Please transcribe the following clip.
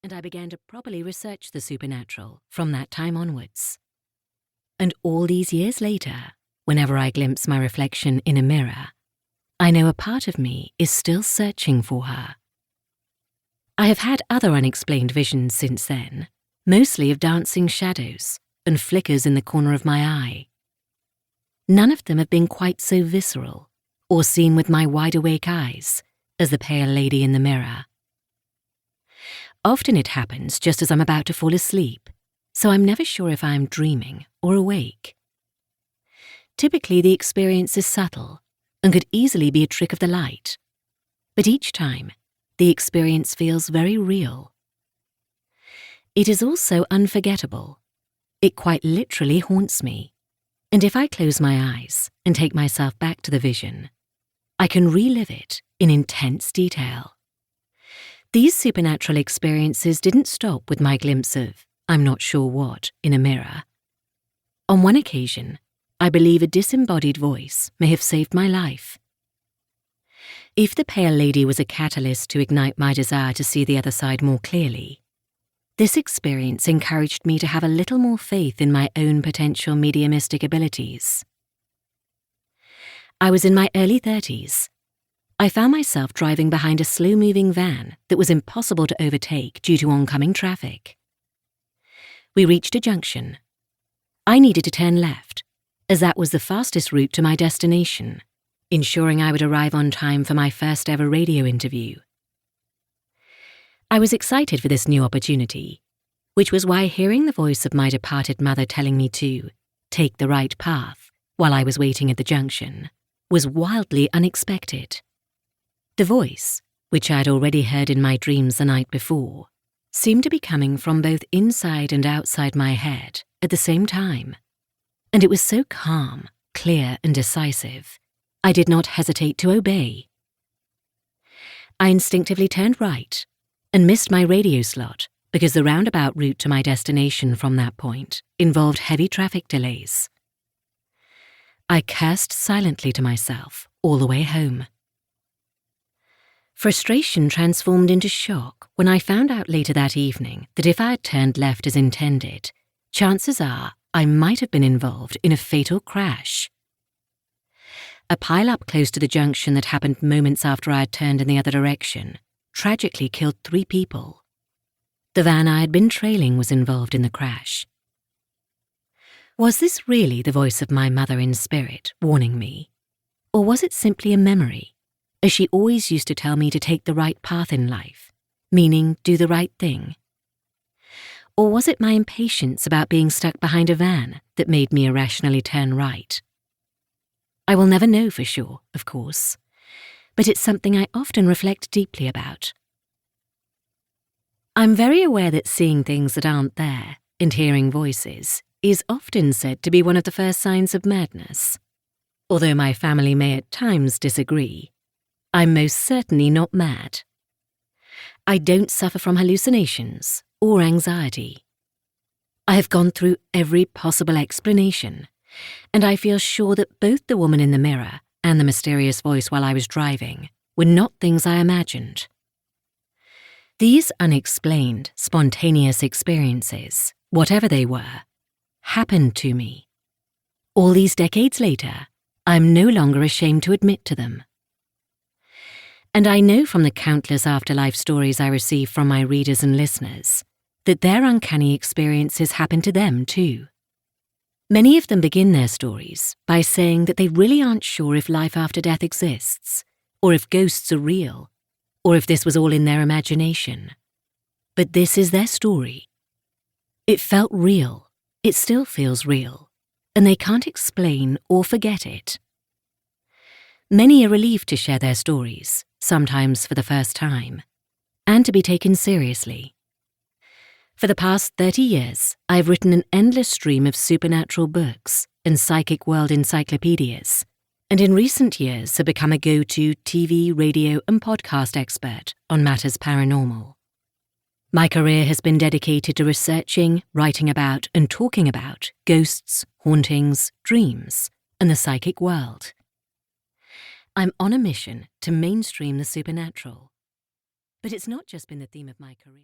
and I began to properly research the supernatural from that time onwards. And all these years later, whenever I glimpse my reflection in a mirror, I know a part of me is still searching for her. I have had other unexplained visions since then, mostly of dancing shadows and flickers in the corner of my eye. None of them have been quite so visceral or seen with my wide-awake eyes as the pale lady in the mirror. Often it happens just as I'm about to fall asleep, so I'm never sure if I'm dreaming or awake. Typically, the experience is subtle and could easily be a trick of the light, but each time, the experience feels very real. It is also unforgettable. It quite literally haunts me, and if I close my eyes and take myself back to the vision, I can relive it in intense detail. These supernatural experiences didn't stop with my glimpse of I'm not sure what in a mirror. On one occasion, I believe a disembodied voice may have saved my life. If the pale lady was a catalyst to ignite my desire to see the other side more clearly, this experience encouraged me to have a little more faith in my own potential mediumistic abilities. I was in my early 30s. I found myself driving behind a slow-moving van that was impossible to overtake due to oncoming traffic. We reached a junction. I needed to turn left, as that was the fastest route to my destination, ensuring I would arrive on time for my first ever radio interview. I was excited for this new opportunity, which was why hearing the voice of my departed mother telling me to take the right path while I was waiting at the junction was wildly unexpected. The voice, which I had already heard in my dreams the night before, seemed to be coming from both inside and outside my head at the same time, and it was so calm, clear, and decisive, I did not hesitate to obey. I instinctively turned right and missed my radio slot because the roundabout route to my destination from that point involved heavy traffic delays. I cursed silently to myself all the way home. Frustration transformed into shock when I found out later that evening that if I had turned left as intended, chances are I might have been involved in a fatal crash. A pile-up close to the junction that happened moments after I had turned in the other direction tragically killed 3 people. The van I had been trailing was involved in the crash. Was this really the voice of my mother in spirit warning me? Or was it simply a memory, as she always used to tell me to take the right path in life, meaning do the right thing? Or was it my impatience about being stuck behind a van that made me irrationally turn right? I will never know for sure, of course, but it's something I often reflect deeply about. I'm very aware that seeing things that aren't there and hearing voices is often said to be one of the first signs of madness. Although my family may at times disagree, I'm most certainly not mad. I don't suffer from hallucinations or anxiety. I have gone through every possible explanation, and I feel sure that both the woman in the mirror and the mysterious voice while I was driving were not things I imagined. These unexplained, spontaneous experiences, whatever they were, happened to me. All these decades later, I'm no longer ashamed to admit to them. And I know from the countless afterlife stories I receive from my readers and listeners that their uncanny experiences happen to them too. Many of them begin their stories by saying that they really aren't sure if life after death exists, or if ghosts are real, or if this was all in their imagination. But this is their story. It felt real, it still feels real, and they can't explain or forget it. Many are relieved to share their stories, sometimes for the first time, and to be taken seriously. For the past 30 years, I've written an endless stream of supernatural books and psychic world encyclopedias, and in recent years have become a go-to TV, radio, and podcast expert on matters paranormal. My career has been dedicated to researching, writing about, and talking about ghosts, hauntings, dreams, and the psychic world. I'm on a mission to mainstream the supernatural. But it's not just been the theme of my career.